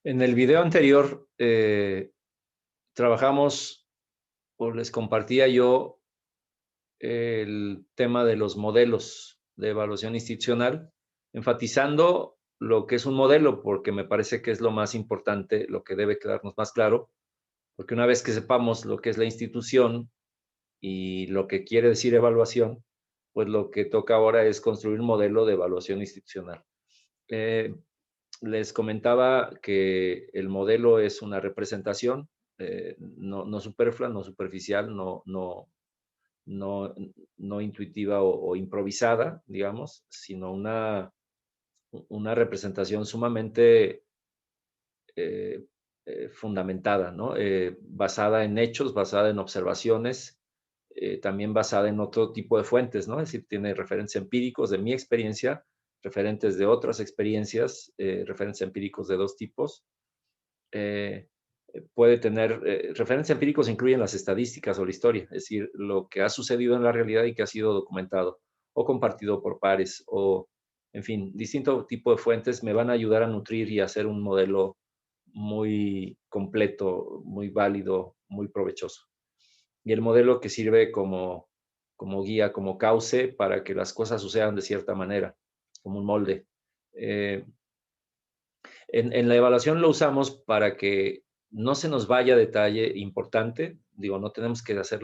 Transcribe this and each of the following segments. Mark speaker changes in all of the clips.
Speaker 1: En el video anterior trabajamos, o les compartía yo, el tema de los modelos de evaluación institucional, enfatizando lo que es un modelo, porque me parece que es lo más importante, lo que debe quedarnos más claro, porque una vez que sepamos lo que es la institución y lo que quiere decir evaluación, pues lo que toca ahora es construir un modelo de evaluación institucional. Eh, Les comentaba que el modelo es una representación, no superflua, no superficial, no, no intuitiva o improvisada, digamos, sino una representación sumamente eh, fundamentada, ¿no? Basada en hechos, basada en observaciones, también basada en otro tipo de fuentes, ¿no? Es decir, tiene referencias empíricos de mi experiencia, referentes de otras experiencias, referentes empíricos de dos tipos. Eh, Puede tener, referencias empíricos incluyen las estadísticas o la historia, es decir, lo que ha sucedido en la realidad y que ha sido documentado o compartido por pares o, en fin, distinto tipo de fuentes me van a ayudar a nutrir y a hacer un modelo muy completo, muy válido, muy provechoso. Y el modelo que sirve como guía, como cauce para que las cosas sucedan de cierta manera, como un molde. Eh, en la evaluación lo usamos para que no se nos vaya detalle importante. Digo, no tenemos que hacer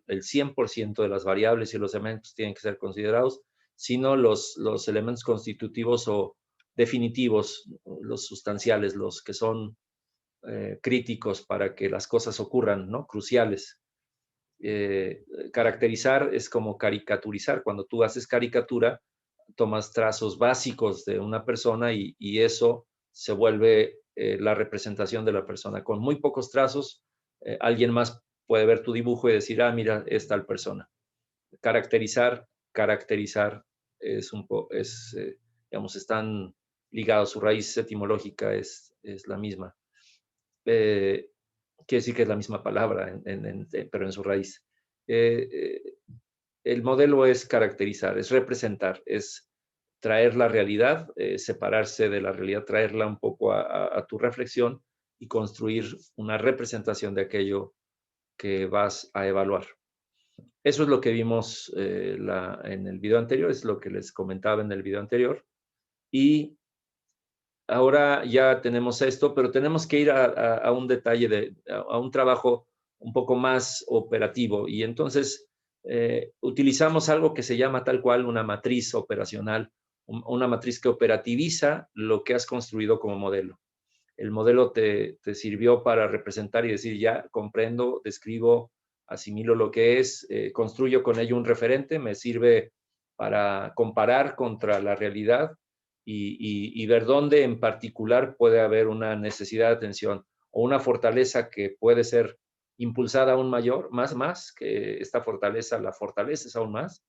Speaker 1: el 100% de las variables y los elementos tienen que ser considerados, sino los elementos constitutivos o definitivos, los sustanciales, los que son críticos para que las cosas ocurran, ¿no? Cruciales. Caracterizar es como caricaturizar. Cuando tú haces caricatura, tomas trazos básicos de una persona y eso se vuelve la representación de la persona. Con muy pocos trazos, alguien más puede ver tu dibujo y decir, ah, mira, es tal persona. Caracterizar digamos, están ligados, su raíz etimológica es la misma. Eh, Quiere decir que es la misma palabra, pero en su raíz. Eh, eh, el modelo es caracterizar, es representar, es traer la realidad, separarse de la realidad, traerla un poco a tu reflexión y construir una representación de aquello que vas a evaluar. Eso es lo que vimos en el video anterior, es lo que les comentaba en el video anterior. Y ahora ya tenemos esto, pero tenemos que ir a un detalle, a un trabajo un poco más operativo. Y entonces utilizamos algo que se llama tal cual una matriz operacional, una matriz que operativiza lo que has construido como modelo. El modelo te sirvió para representar y decir, ya comprendo, describo, asimilo lo que es, construyo con ello un referente, me sirve para comparar contra la realidad y ver dónde en particular puede haber una necesidad de atención o una fortaleza que puede ser impulsada aún mayor, más, que esta fortaleza la fortaleces aún más,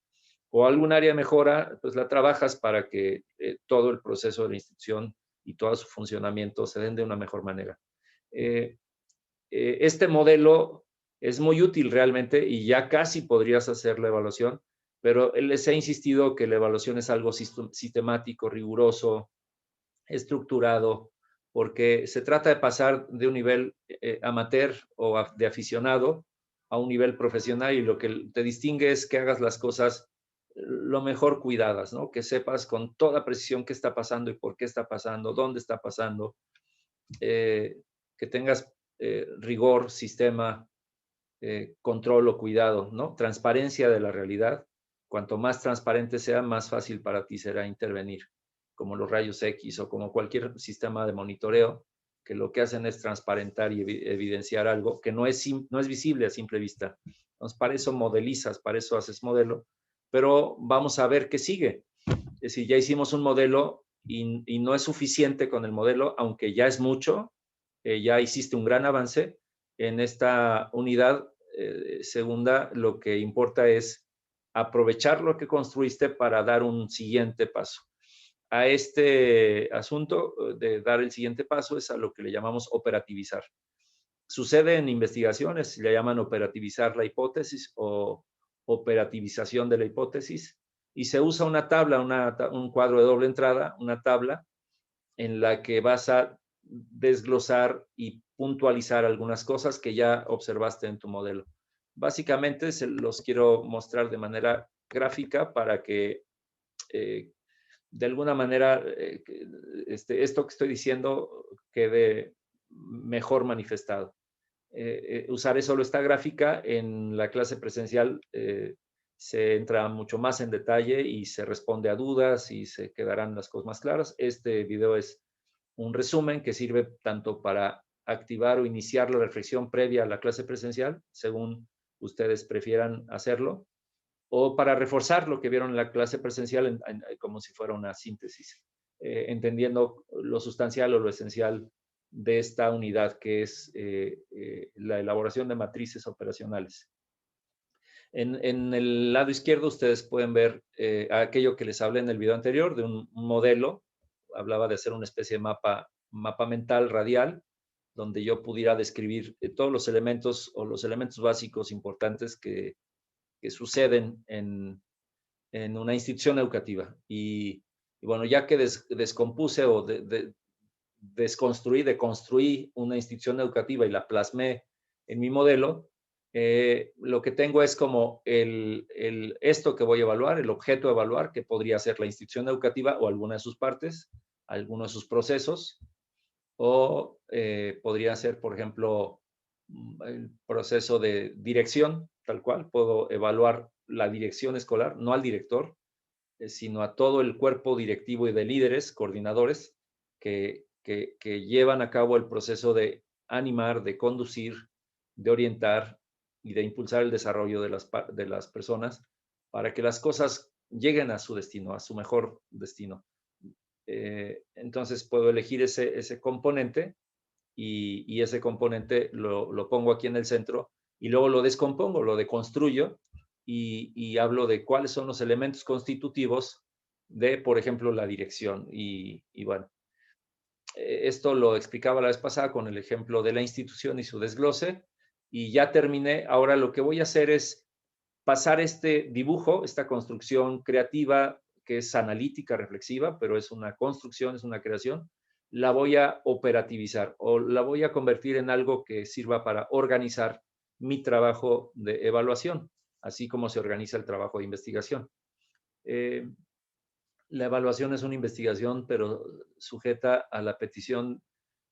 Speaker 1: o algún área de mejora, pues la trabajas para que todo el proceso de la institución y todo su funcionamiento se den de una mejor manera. Eh, este modelo es muy útil realmente y ya casi podrías hacer la evaluación, pero les he insistido que la evaluación es algo sistemático, riguroso, estructurado, porque se trata de pasar de un nivel amateur o de aficionado a un nivel profesional y lo que te distingue es que hagas las cosas lo mejor cuidadas, ¿no? Que sepas con toda precisión qué está pasando y por qué está pasando, dónde está pasando, eh, que tengas rigor, sistema, control o cuidado, ¿no? Transparencia de la realidad. Cuanto más transparente sea, más fácil para ti será intervenir, como los rayos X o como cualquier sistema de monitoreo, que lo que hacen es transparentar y evidenciar algo que no es visible a simple vista. Entonces, para eso modelizas, para eso haces modelo, pero vamos a ver qué sigue. Es decir, ya hicimos un modelo y no es suficiente con el modelo, aunque ya es mucho, ya hiciste un gran avance. En esta unidad segunda, lo que importa es aprovechar lo que construiste para dar un siguiente paso. A este asunto de dar el siguiente paso es a lo que le llamamos operativizar. Sucede en investigaciones, le llaman operativizar la hipótesis o operativización de la hipótesis, y se usa una tabla, un cuadro de doble entrada, una tabla en la que vas a desglosar y puntualizar algunas cosas que ya observaste en tu modelo. Básicamente se los quiero mostrar de manera gráfica para que de alguna manera esto que estoy diciendo quede mejor manifestado. Usaré solo esta gráfica. En la clase presencial se entra mucho más en detalle y se responde a dudas y se quedarán las cosas más claras. Este video es un resumen que sirve tanto para activar o iniciar la reflexión previa a la clase presencial, según ustedes prefieran hacerlo, o para reforzar lo que vieron en la clase presencial como si fuera una síntesis, entendiendo lo sustancial o lo esencial de esta unidad que es la elaboración de matrices operacionales. En el lado izquierdo ustedes pueden ver aquello que les hablé en el video anterior de un modelo. Hablaba de hacer una especie de mapa mental radial, donde yo pudiera describir todos los elementos o los elementos básicos importantes que suceden en una institución educativa. Y bueno, ya que descompuse o deconstruí una institución educativa y la plasmé en mi modelo, lo que tengo es como esto que voy a evaluar, el objeto a evaluar, que podría ser la institución educativa o alguna de sus partes, alguno de sus procesos, o podría ser, por ejemplo, el proceso de dirección, tal cual. Puedo evaluar la dirección escolar, no al director, sino a todo el cuerpo directivo y de líderes, coordinadores, que llevan a cabo el proceso de animar, de conducir, de orientar y de impulsar el desarrollo de las personas para que las cosas lleguen a su destino, a su mejor destino. Entonces puedo elegir ese componente y ese componente lo pongo aquí en el centro y luego lo descompongo, lo deconstruyo y hablo de cuáles son los elementos constitutivos de, por ejemplo, la dirección. Y bueno, esto lo explicaba la vez pasada con el ejemplo de la institución y su desglose, y ya terminé. Ahora lo que voy a hacer es pasar este dibujo, esta construcción creativa que es analítica, reflexiva, pero es una construcción, es una creación, la voy a operativizar o la voy a convertir en algo que sirva para organizar mi trabajo de evaluación, así como se organiza el trabajo de investigación. Eh, la evaluación es una investigación, pero sujeta a la petición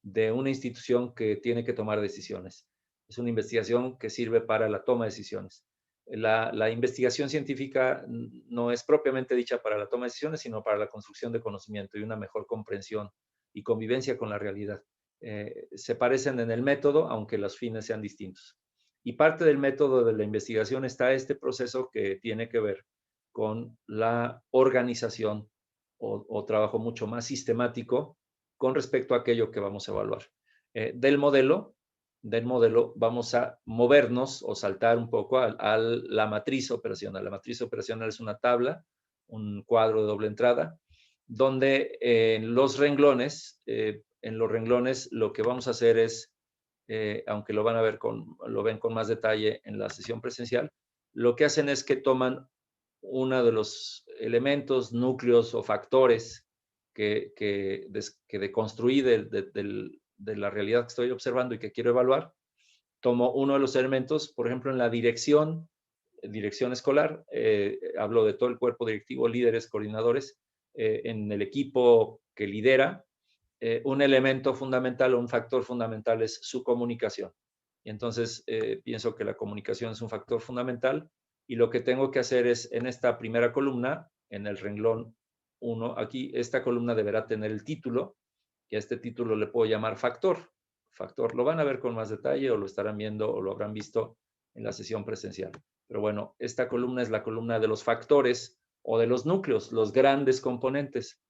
Speaker 1: de una institución que tiene que tomar decisiones. Es una investigación que sirve para la toma de decisiones. La investigación científica no es propiamente dicha para la toma de decisiones, sino para la construcción de conocimiento y una mejor comprensión y convivencia con la realidad. Se parecen en el método, aunque los fines sean distintos. Y parte del método de la investigación está este proceso que tiene que ver con la organización o trabajo mucho más sistemático con respecto a aquello que vamos a evaluar. Del modelo vamos a movernos o saltar un poco a la matriz operacional. La matriz operacional es una tabla, un cuadro de doble entrada, donde en los renglones lo que vamos a hacer es, aunque lo van a ver lo ven con más detalle en la sesión presencial, lo que hacen es que toman uno de los elementos, núcleos o factores que deconstruí de la realidad que estoy observando y que quiero evaluar. Tomo uno de los elementos, por ejemplo, en la dirección escolar, hablo de todo el cuerpo directivo, líderes, coordinadores, en el equipo que lidera, un elemento fundamental o un factor fundamental es su comunicación. Y entonces pienso que la comunicación es un factor fundamental y lo que tengo que hacer es en esta primera columna, en el renglón 1, aquí esta columna deberá tener el título, y a este título le puedo llamar factor. Factor, lo van a ver con más detalle o lo estarán viendo o lo habrán visto en la sesión presencial. Pero bueno, esta columna es la columna de los factores o de los núcleos, los grandes componentes.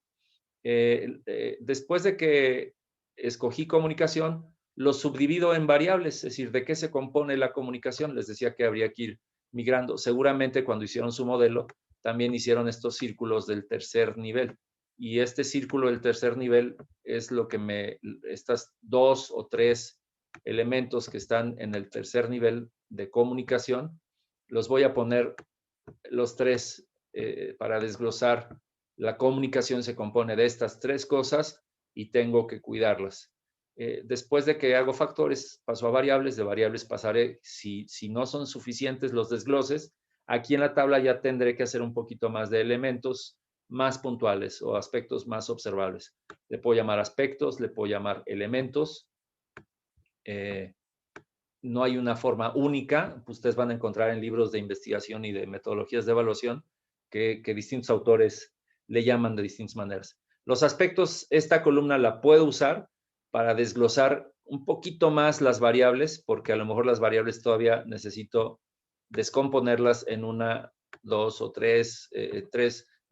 Speaker 1: Después de que escogí comunicación, lo subdivido en variables, es decir, de qué se compone la comunicación. Les decía que habría que ir migrando. Seguramente cuando hicieron su modelo, también hicieron estos círculos del tercer nivel. Y este círculo del tercer nivel es lo que estas 2 o 3 elementos que están en el tercer nivel de comunicación, los voy a poner los 3 para desglosar. La comunicación se compone de estas 3 cosas y tengo que cuidarlas. Después de que hago factores, paso a variables, de variables pasaré, si no son suficientes los desgloses, aquí en la tabla ya tendré que hacer un poquito más de elementos más puntuales o aspectos más observables. Le puedo llamar aspectos, le puedo llamar elementos. No hay una forma única. Ustedes van a encontrar en libros de investigación y de metodologías de evaluación que distintos autores le llaman de distintas maneras. Los aspectos, esta columna la puedo usar para desglosar un poquito más las variables, porque a lo mejor las variables todavía necesito descomponerlas en una, dos o tres.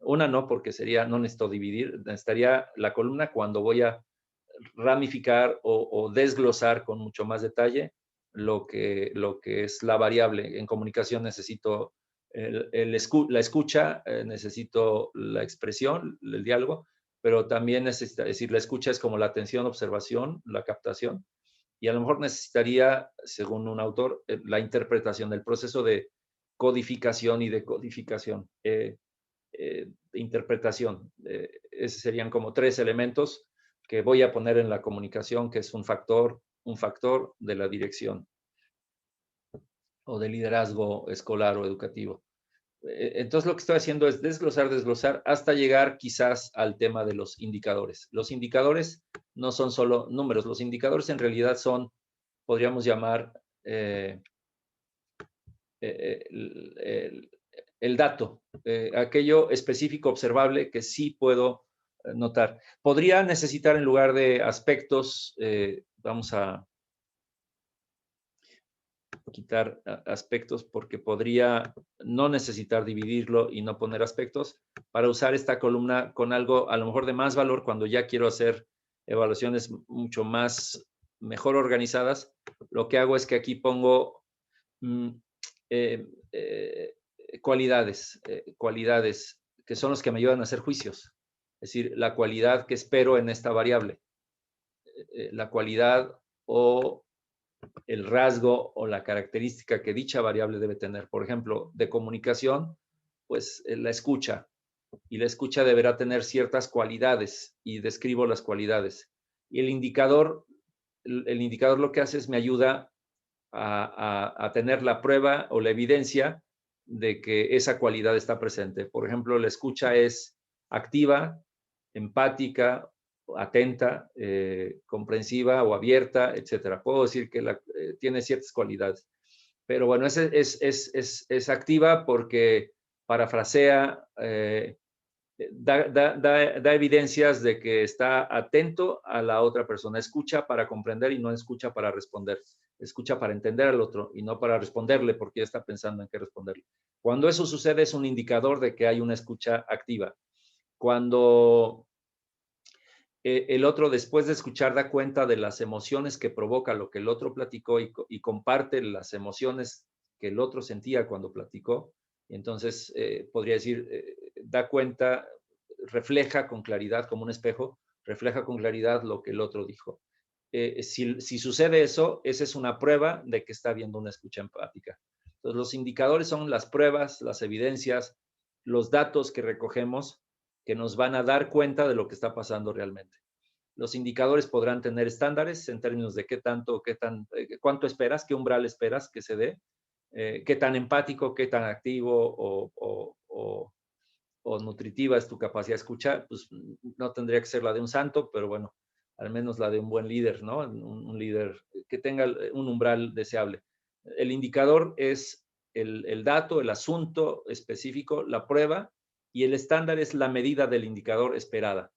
Speaker 1: Una no, porque no necesito dividir, necesitaría la columna cuando voy a ramificar o desglosar con mucho más detalle lo que es la variable. En comunicación necesito la escucha, necesito la expresión, el diálogo, pero también necesita, es decir, la escucha es como la atención, observación, la captación, y a lo mejor necesitaría, según un autor, la interpretación del proceso de codificación y decodificación, interpretación. Esos serían como tres elementos que voy a poner en la comunicación, que es un factor de la dirección o de liderazgo escolar o educativo. Entonces lo que estoy haciendo es desglosar hasta llegar quizás al tema de los indicadores. Los indicadores no son solo números, los indicadores en realidad son, podríamos llamar, el dato, aquello específico observable que sí puedo notar. Podría necesitar, en lugar de aspectos, vamos a quitar aspectos, porque podría no necesitar dividirlo y no poner aspectos, para usar esta columna con algo a lo mejor de más valor cuando ya quiero hacer evaluaciones mucho mejor organizadas. Lo que hago es que aquí pongo cualidades que son los que me ayudan a hacer juicios. Es decir, la cualidad que espero en esta variable, la cualidad o el rasgo o la característica que dicha variable debe tener. Por ejemplo, de comunicación, pues la escucha, y la escucha deberá tener ciertas cualidades, y describo las cualidades. Y el indicador lo que hace es me ayuda a tener la prueba o la evidencia de que esa cualidad está presente. Por ejemplo, la escucha es activa, empática, atenta, comprensiva o abierta, etcétera. Puedo decir que tiene ciertas cualidades. Pero bueno, es activa porque parafrasea, da evidencias de que está atento a la otra persona. Escucha para comprender y no escucha para responder. Escucha para entender al otro y no para responderle porque ya está pensando en qué responderle. Cuando eso sucede es un indicador de que hay una escucha activa. Cuando el otro, después de escuchar, da cuenta de las emociones que provoca lo que el otro platicó y comparte las emociones que el otro sentía cuando platicó, entonces podría decir, da cuenta, refleja con claridad, como un espejo, refleja con claridad lo que el otro dijo. Si sucede eso, esa es una prueba de que está habiendo una escucha empática. Entonces, los indicadores son las pruebas, las evidencias, los datos que recogemos que nos van a dar cuenta de lo que está pasando realmente. Los indicadores podrán tener estándares en términos de cuánto esperas, qué umbral esperas que se dé, qué tan empático, qué tan activo o nutritiva es tu capacidad de escuchar. Pues no tendría que ser la de un santo, pero bueno, al menos la de un buen líder, ¿no? Un líder que tenga un umbral deseable. El indicador es el dato, el asunto específico, la prueba, y el estándar es la medida del indicador esperada.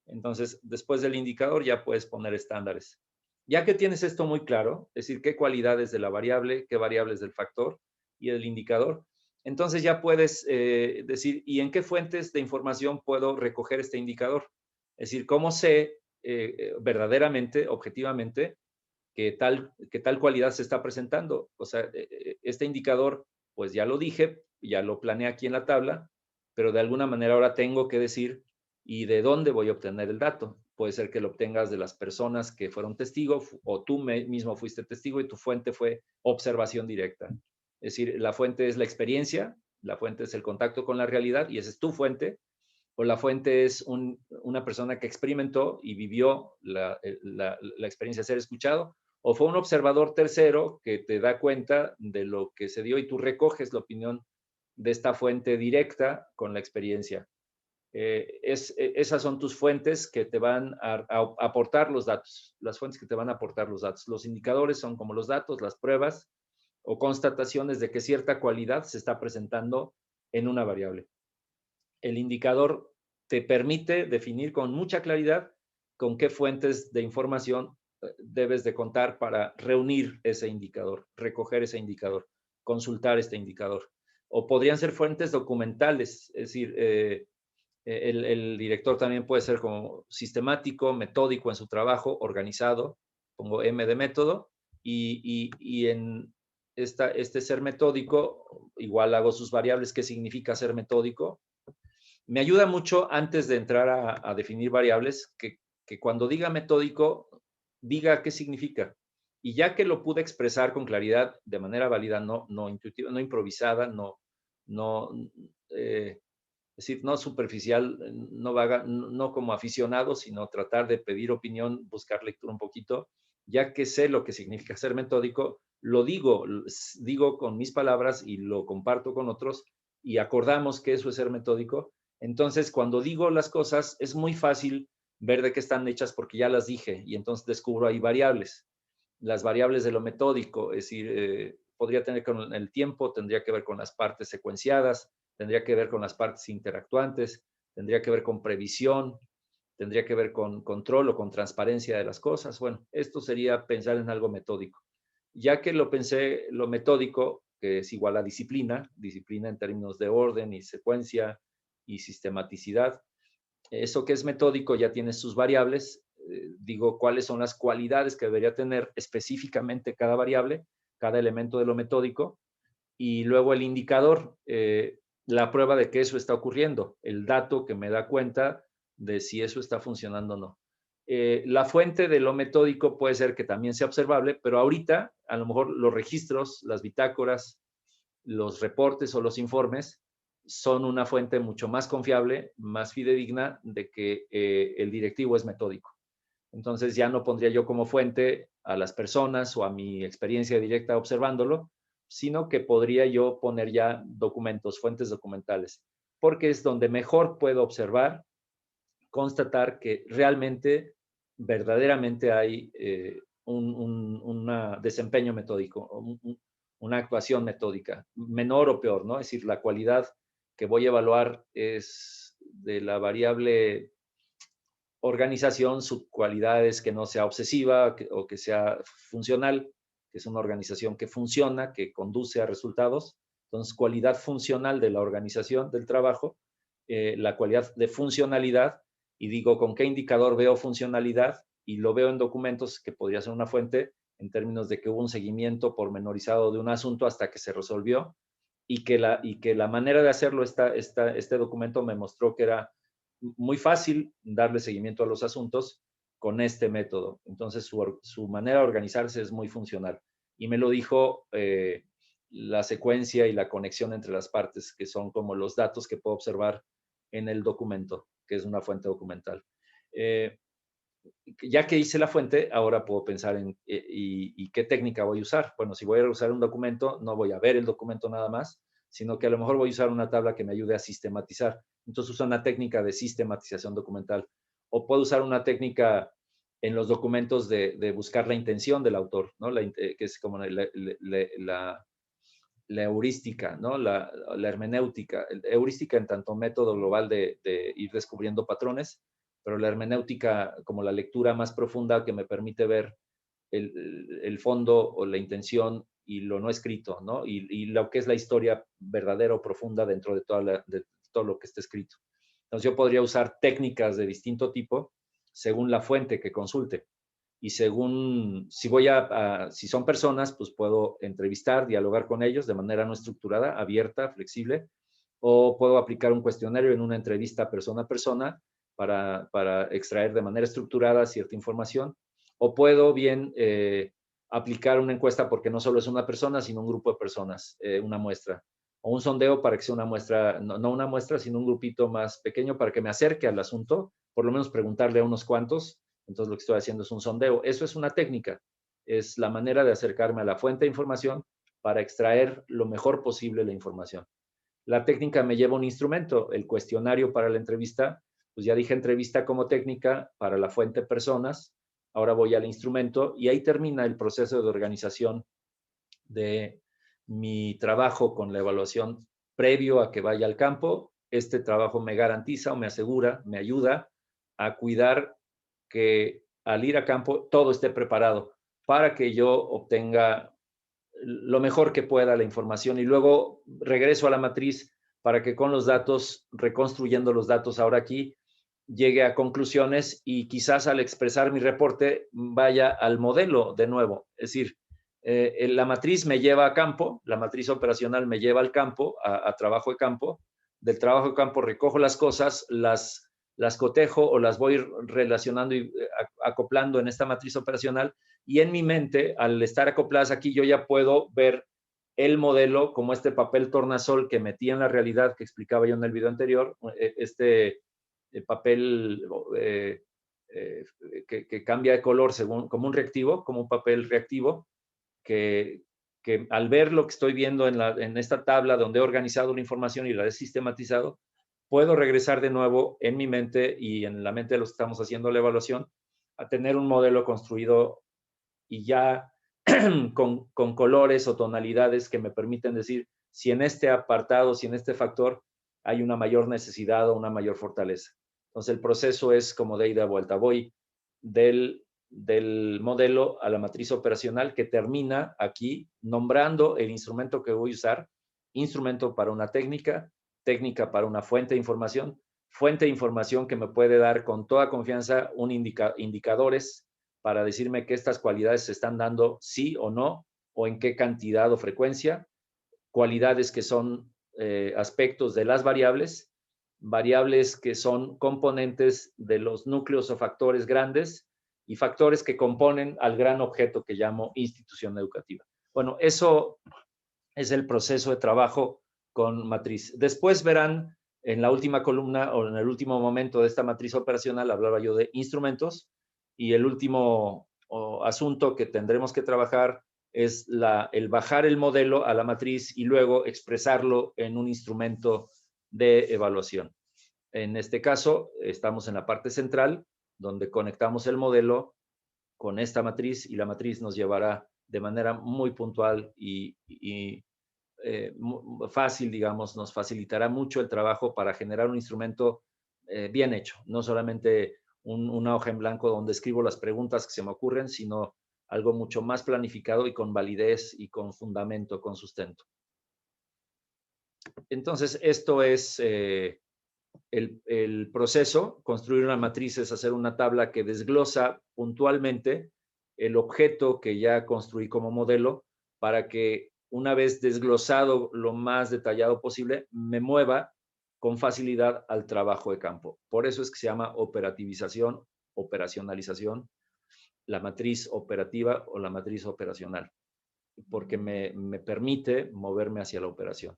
Speaker 1: Entonces, después del indicador ya puedes poner estándares. Ya que tienes esto muy claro, es decir, qué cualidades de la variable, qué variables del factor y del indicador, entonces ya puedes decir, ¿y en qué fuentes de información puedo recoger este indicador? Es decir, ¿cómo sé verdaderamente, objetivamente, que tal cualidad se está presentando? O sea, este indicador, pues ya lo dije, ya lo planeé aquí en la tabla, pero de alguna manera ahora tengo que decir, ¿y de dónde voy a obtener el dato? Puede ser que lo obtengas de las personas que fueron testigos o tú mismo fuiste testigo y tu fuente fue observación directa. Es decir, la fuente es la experiencia, la fuente es el contacto con la realidad y esa es tu fuente. o la fuente es una persona que experimentó y vivió la experiencia de ser escuchado, o fue un observador tercero que te da cuenta de lo que se dio y tú recoges la opinión de esta fuente directa con la experiencia. Esas son tus fuentes que te van a aportar los datos, las fuentes que te van a aportar los datos. Los indicadores son como los datos, las pruebas o constataciones de que cierta cualidad se está presentando en una variable. El indicador te permite definir con mucha claridad con qué fuentes de información debes de contar para reunir ese indicador, recoger ese indicador, consultar este indicador. O podrían ser fuentes documentales, es decir, el director también puede ser como sistemático, metódico en su trabajo, organizado, pongo M de método, y en este ser metódico, igual hago sus variables, qué significa ser metódico. Me ayuda mucho antes de entrar a definir variables, que cuando diga metódico, diga qué significa. Y ya que lo pude expresar con claridad, de manera válida, no intuitiva, no improvisada, no es decir, no superficial, no vaga, no como aficionado, sino tratar de pedir opinión, buscar lectura un poquito, ya que sé lo que significa ser metódico, lo digo con mis palabras y lo comparto con otros y acordamos que eso es ser metódico. Entonces, cuando digo las cosas, es muy fácil ver de qué están hechas porque ya las dije y entonces descubro ahí variables. Las variables de lo metódico, es decir, podría tener con el tiempo, tendría que ver con las partes secuenciadas, tendría que ver con las partes interactuantes, tendría que ver con previsión, tendría que ver con control o con transparencia de las cosas. Bueno, esto sería pensar en algo metódico. Ya que lo pensé, lo metódico, que es igual a disciplina, disciplina en términos de orden y secuencia y sistematicidad, eso que es metódico ya tiene sus variables, digo cuáles son las cualidades que debería tener específicamente cada variable, cada elemento de lo metódico, y luego el indicador, la prueba de que eso está ocurriendo, el dato que me da cuenta de si eso está funcionando o no. La fuente de lo metódico puede ser que también sea observable, pero ahorita a lo mejor los registros, las bitácoras, los reportes o los informes son una fuente mucho más confiable, más fidedigna de que el directivo es metódico. Entonces ya no pondría yo como fuente a las personas o a mi experiencia directa observándolo, sino que podría yo poner ya documentos, fuentes documentales, porque es donde mejor puedo observar, constatar que realmente, verdaderamente hay un desempeño metódico, una actuación metódica, menor o peor, ¿no? Es decir, la cualidad que voy a evaluar es de la variable organización, su cualidad es que no sea obsesiva o que sea funcional, que es una organización que funciona, que conduce a resultados. Entonces, cualidad funcional de la organización del trabajo, la cualidad de funcionalidad, y digo con qué indicador veo funcionalidad, y lo veo en documentos que podría ser una fuente en términos de que hubo un seguimiento pormenorizado de un asunto hasta que se resolvió, y que la manera de hacerlo, este documento me mostró que era muy fácil darle seguimiento a los asuntos con este método. Entonces, su manera de organizarse es muy funcional. Y me lo dijo la secuencia y la conexión entre las partes, que son como los datos que puedo observar en el documento, que es una fuente documental. Ya que hice la fuente, ahora puedo pensar en y qué técnica voy a usar. Bueno, si voy a usar un documento, no voy a ver el documento nada más, sino que a lo mejor voy a usar una tabla que me ayude a sistematizar. Entonces uso una técnica de sistematización documental. O puedo usar una técnica en los documentos de buscar la intención del autor, ¿no? Que es como la heurística, ¿no? La hermenéutica. Heurística en tanto método global de ir descubriendo patrones, pero la hermenéutica como la lectura más profunda que me permite ver el fondo o la intención y lo no escrito, ¿no? Y lo que es la historia verdadera o profunda dentro de todo lo que está escrito. Entonces yo podría usar técnicas de distinto tipo según la fuente que consulte. Y según, si son personas, pues puedo entrevistar, dialogar con ellos de manera no estructurada, abierta, flexible, o puedo aplicar un cuestionario en una entrevista persona a persona para extraer de manera estructurada cierta información, o puedo bien aplicar una encuesta porque no solo es una persona, sino un grupo de personas, una muestra. o un sondeo para que sea una muestra, no una muestra, sino un grupito más pequeño para que me acerque al asunto, por lo menos preguntarle a unos cuantos. Entonces lo que estoy haciendo es un sondeo. Eso es una técnica, es la manera de acercarme a la fuente de información para extraer lo mejor posible la información. La técnica me lleva un instrumento, el cuestionario para la entrevista, pues ya dije entrevista como técnica para la fuente personas, ahora voy al instrumento y ahí termina el proceso de organización de mi trabajo con la evaluación previo a que vaya al campo. Este trabajo me garantiza o me asegura, me ayuda a cuidar que al ir a campo todo esté preparado para que yo obtenga lo mejor que pueda la información y luego regreso a la matriz para que con los datos, reconstruyendo los datos ahora aquí, llegue a conclusiones y quizás al expresar mi reporte vaya al modelo de nuevo. Es decir, la matriz me lleva a campo, la matriz operacional me lleva al campo, a trabajo de campo. Del trabajo de campo recojo las cosas, las cotejo o las voy relacionando y acoplando en esta matriz operacional y en mi mente, al estar acopladas aquí, yo ya puedo ver el modelo como este papel tornasol que metí en la realidad que explicaba yo en el video anterior, este papel que cambia de color según, como un reactivo, como un papel reactivo, que al ver lo que estoy viendo en esta tabla donde he organizado la información y la he sistematizado, puedo regresar de nuevo en mi mente y en la mente de los que estamos haciendo la evaluación a tener un modelo construido y ya con colores o tonalidades que me permiten decir si en este apartado, si en este factor hay una mayor necesidad o una mayor fortaleza. Entonces el proceso es como de ida a vuelta. Voy del modelo a la matriz operacional que termina aquí nombrando el instrumento que voy a usar, instrumento para una técnica, técnica para una fuente de información que me puede dar con toda confianza indicadores para decirme que estas cualidades se están dando sí o no, o en qué cantidad o frecuencia, cualidades que son aspectos de las variables, variables que son componentes de los núcleos o factores grandes y factores que componen al gran objeto que llamo institución educativa. Bueno, eso es el proceso de trabajo con matriz. Después verán en la última columna o en el último momento de esta matriz operacional, hablaba yo de instrumentos y el último asunto que tendremos que trabajar es el bajar el modelo a la matriz y luego expresarlo en un instrumento de evaluación. En este caso, estamos en la parte central, donde conectamos el modelo con esta matriz y la matriz nos llevará de manera muy puntual y fácil, digamos, nos facilitará mucho el trabajo para generar un instrumento bien hecho, no solamente una hoja en blanco donde escribo las preguntas que se me ocurren, sino algo mucho más planificado y con validez y con fundamento, con sustento. Entonces, esto es el proceso. Construir una matriz es hacer una tabla que desglosa puntualmente el objeto que ya construí como modelo para que una vez desglosado lo más detallado posible, me mueva con facilidad al trabajo de campo. Por eso es que se llama operativización, operacionalización, la matriz operativa o la matriz operacional, porque me permite moverme hacia la operación.